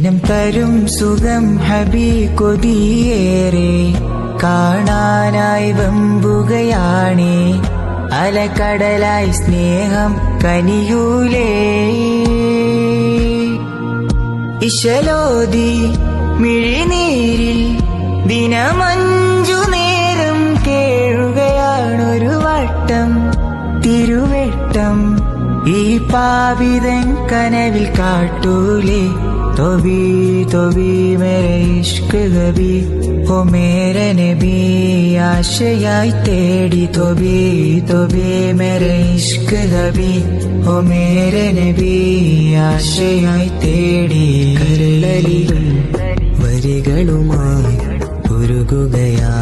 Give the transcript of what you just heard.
ദിനം തരും സുഖം ഹബീ കൊതിയേറെ കാണാനായി വെമ്പുകയാണേ അലകടലായി സ്നേഹം കനിയൂലേ ഇശലോതി മിഴിനീരിൽ ദിനമഞ്ചു നേരം കേഴുകയാണൊരു വട്ടം തിരുവെട്ടം ഈ പാവിതൻ കനവിൽ കാട്ടൂലേ തോബി തോബി മേരെ ഇഷ്ക് ഗബി ഓ മേരെ നബി ആശയായി തേടി തോബി തോബി മേരെ ഇഷ്ക് ഗബി ഓ മേരെ നബി ആശയായി തേടി കരളലികൾ വരികളുമായി ഉരുകുകയാ